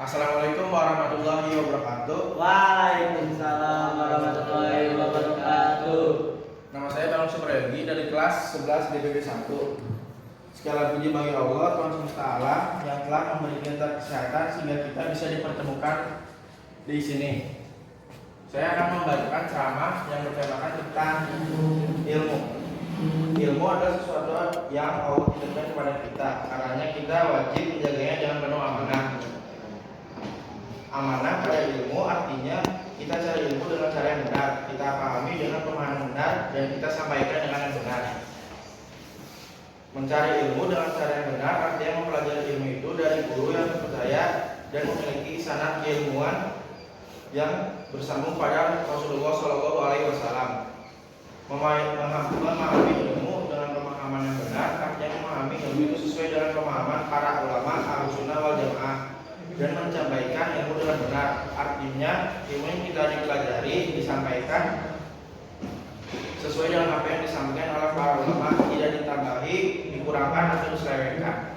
Assalamualaikum warahmatullahi wabarakatuh. Waalaikumsalam warahmatullahi wabarakatuh. Nama saya Bang Supriyogi dari kelas 11 DPP 1. Segala puji bagi Allah Tuhan semesta alam yang telah memberi kita kesehatan sehingga kita bisa dipertemukan di sini. Saya akan membacakan ceramah yang bertemakan tentang ilmu. Ilmu adalah sesuatu yang Allah titipkan kepada kita. Karenanya kita wajib menjaganya dengan penuh amanah. Amanah pada ilmu artinya kita cari ilmu dengan cara yang benar, kita pahami dengan pemahaman benar, dan kita sampaikan dengan yang benar. Mencari ilmu dengan cara yang benar artinya mempelajari ilmu itu dari guru yang terpercaya dan memiliki sanad keilmuan yang bersambung pada Rasulullah SAW. Memahami ilmu dengan pemahaman yang benar artinya memahami ilmu itu sesuai dengan pemahaman para ulama Ahlussunnah wal Jamaah dan menyampaikan ilmu dengan benar. Artinya ilmu yang kita dipelajari disampaikan sesuai dengan apa yang disampaikan oleh para ulama, tidak ditambahi, dikurangkan atau diselewengkan.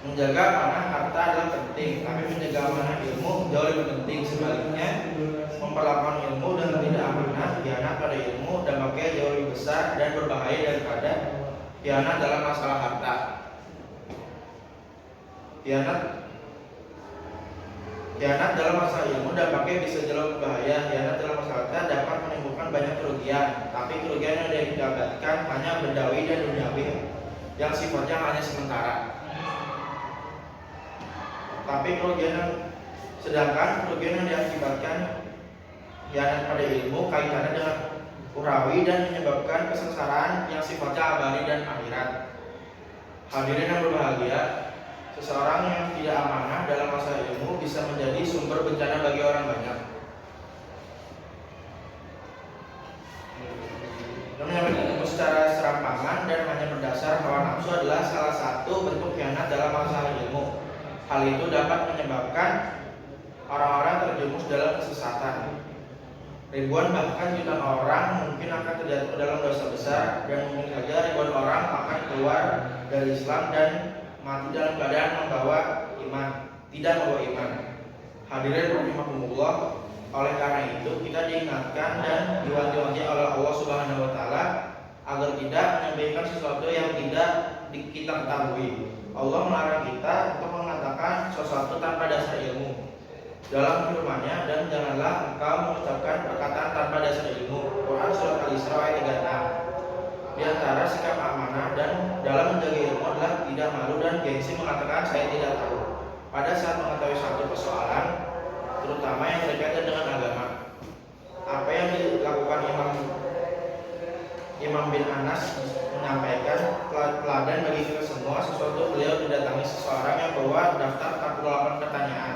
Menjaga amanah harta adalah penting, tapi menjaga amanah ilmu jauh lebih penting. Sebaliknya, memperlakukan ilmu dengan tidak amanah, khianat pada ilmu dampaknya jauh lebih besar dan berbahaya daripada khianat dalam masalah harta. Khianat dalam masalah ilmu dampaknya bisa jauh berbahaya. Khianat dalam masalah harta dapat menimbulkan banyak kerugian, tapi kerugian yang didapatkan hanya bendawi dan duniawi yang sifatnya hanya sementara. Sedangkan kerugian yang diakibatkan khianat pada ilmu kaitannya dengan urawi dan menyebabkan kesengsaraan yang sifatnya abadi dan akhirat. Hadirin yang berbahagia, seseorang yang tidak amanah dalam masalah ilmu bisa menjadi sumber bencana bagi orang banyak. Menyampaikan ilmu secara serampangan dan hanya berdasar hawa nafsu adalah salah satu bentuk khianat dalam masalah ilmu. Hal itu dapat menyebabkan orang-orang terjerumus dalam kesesatan. Ribuan bahkan jutaan orang mungkin akan terjatuh dalam dosa besar, dan mungkin saja ribuan orang akan keluar dari Islam dan mati dalam keadaan tidak membawa iman. Hadirin rahimakumullah, oleh karena itu kita diingatkan dan diwanti-wanti oleh Allah Subhanahu wa taala agar tidak menyampaikan sesuatu yang tidak kita ketahui. Allah melarang kita untuk mengatakan sesuatu tanpa dasar ilmu. Dalam firman-Nya, dan janganlah engkau mengucapkan perkataan tanpa dasar ilmu. Quran surat Al-Isra ayat 36. Di antara sikap amanah dan dalam menjaga ilmu adalah tidak malu dan gengsi mengatakan saya tidak tahu pada saat mengetahui suatu persoalan, terutama yang berkaitan dengan agama. Apa yang dilakukan Imam bin Anas menyampaikan teladan bagi kita semua. Sesuatu beliau didatangi seseorang yang bawa daftar 48 pertanyaan.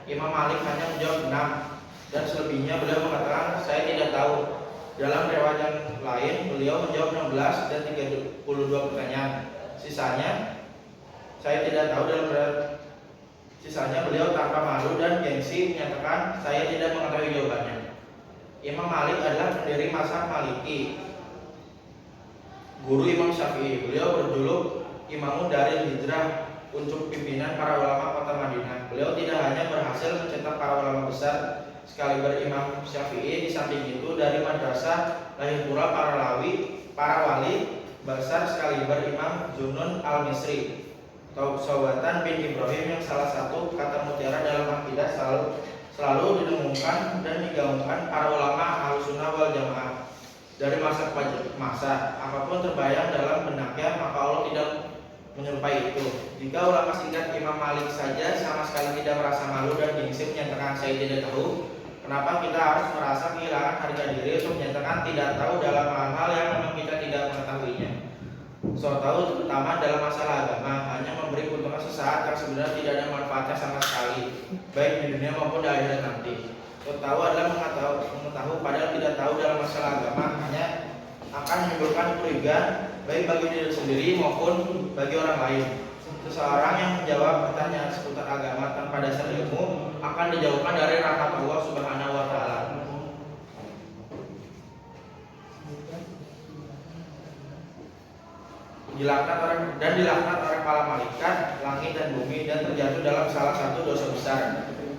Imam Malik hanya menjawab 6, dan selebihnya beliau mengatakan saya tidak tahu. Dalam riwayat yang lain beliau menjawab 16 dan 32 pertanyaan. Sisanya saya tidak tahu. Sisanya beliau tanpa malu dan gengsi menyatakan saya tidak mengetahui jawabannya. Imam Malik adalah pendiri mazhab Maliki, guru Imam Syafi'i. Beliau berjuluk Imamun Daril Hijrah, untuk pimpinan para ulama kota Madinah. Beliau tidak hanya berhasil mencetak para ulama besar sekaliber Imam Syafi'i, di samping itu dari madrasah lahir pula para wali besar sekaliber Imam Zunnun al-Misri, Sawatan bin Ibrahim, yang salah satu kata mutiara dalam akidah selalu didengungkan dan digaungkan para ulama Ahlussunnah wal Jamaah dari masa ke masa. Apapun terbayang dalam benaknya, maka Allah tidak menyerupai itu. Jika ulama singkat Imam Malik saja sama sekali tidak merasa malu dan gengsi menyatakan saya tidak tahu, kenapa kita harus merasa kehilangan harga diri untuk menyatakan tidak tahu dalam hal-hal yang memang kita tidak mengetahuinya. So tahu terutama dalam masalah agama hanya memberi keuntungan sesaat yang sebenarnya tidak ada manfaatnya sama sekali, baik di dunia maupun di akhirat nanti. So tahu adalah mengetahui padahal tidak tahu dalam masalah agama hanya akan menimbulkan kerugian baik bagi diri sendiri maupun bagi orang lain. Seseorang yang menjawab pertanyaan seputar agama tanpa dasar ilmu akan dijauhkan dari rahmat Allah Subhanahu wa taala. dilaknat oleh para malaikat, langit dan bumi, dan terjatuh dalam salah satu dosa besar.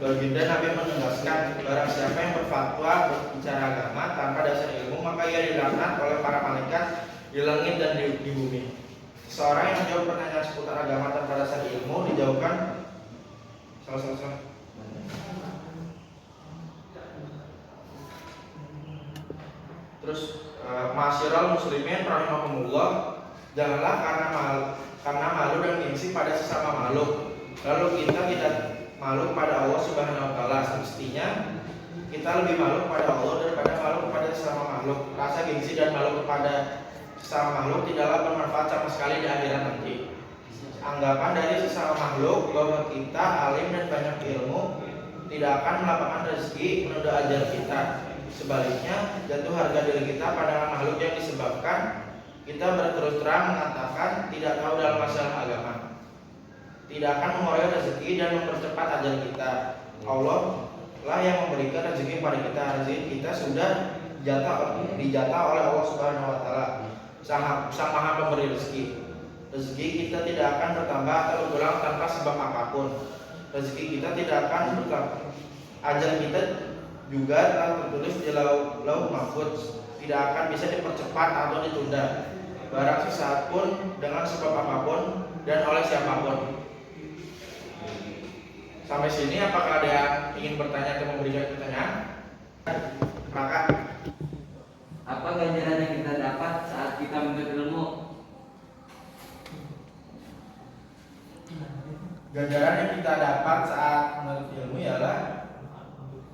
Baginda Nabi menegaskan, barang siapa yang berfatwa berbicara agama tanpa dasar ilmu, maka ia dilaknat oleh para malaikat di langit dan di bumi. Seorang yang menjawab pertanyaan seputar agama tanpa dasar ilmu dijauhkan. Salah. Terus Ma'asyiral muslimin rahimakumullah, janganlah karena malu dan gengsi pada sesama makhluk, lalu kita tidak malu kepada Allah Subhanahu wa taala. Semestinya kita lebih malu kepada Allah daripada malu kepada sesama makhluk. Rasa gengsi dan malu kepada sesama makhluk tidaklah bermanfaat sama sekali di akhirat nanti. Anggapan dari sesama makhluk bahwa kita alim dan banyak ilmu tidak akan melapangkan rezeki menunda ajal kita. Sebaliknya, jatuh harga diri kita pada makhluk yang disebabkan kita berterus terang mengatakan tidak tahu dalam masalah agama. Tidak akan mengoyak rezeki dan mempercepat ajal kita. Allah lah yang memberikan rezeki pada kita. Rezeki kita sudah dijatah oleh Allah Subhanahu wa taala, Sang Maha Pemberi rezeki. Rezeki kita tidak akan bertambah atau berkurang tanpa sebab apapun. Rezeki kita tidak akan bertambah. Ajal kita juga telah tertulis di Lauh Mahfuz, tidak akan bisa dipercepat atau ditunda barang sesaat pun dengan sebab apapun dan oleh siapapun. Sampai sini apakah ada yang ingin bertanya atau memberikan pertanyaan? Maka Apa ganjaran yang kita dapat saat kita menuntut ilmu? ganjaran yang kita dapat saat menuntut ilmu ialah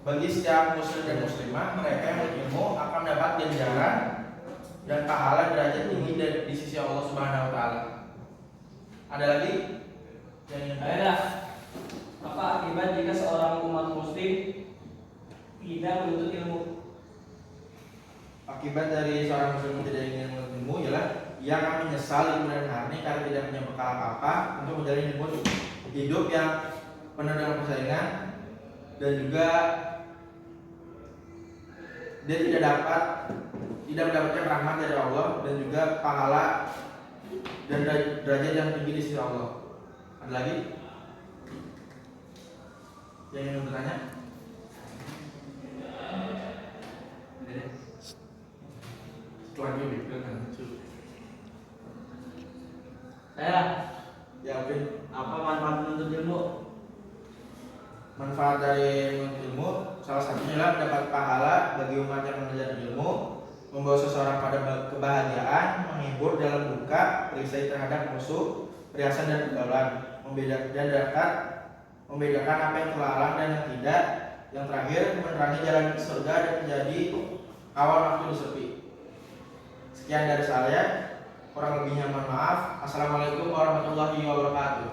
bagi setiap muslim dan muslimah, mereka yang menuntut ilmu akan mendapat ganjaran dan pahala derajat tinggi di sisi Allah Subhanahu wa taala. Ada lagi yang ingin? Ada. Apa akibat jika seorang umat muslim tidak menuntut ilmu? Akibat dari seorang muslim tidak ingin menuntut ilmu ialah ia akan menyesal di kemudian hari karena tidak punya bekal apa-apa untuk menjalani hidup yang penuh dengan persaingan, dan juga dia tidak mendapatkan rahmat dari Allah dan juga pahala dan derajat yang tinggi di sisi Allah. Ada lagi yang ingin bertanya? Setelah ini Saya. ya, Bin. Apa manfaat menuntut ilmu? Manfaat dari menuntut ilmu salah satunya adalah mendapat pahala bagi umat yang belajar ilmu, membawa seseorang pada kebahagiaan, menghibur dalam duka, perisai terhadap musuh, perhiasan dan pergaulan, membedakan apa yang terlarang dan yang tidak, yang terakhir menerangi jalan ke surga dan menjadi kawan waktu disepi. Sekian dari saya, kurang lebihnya mohon maaf. Assalamualaikum warahmatullahi wabarakatuh.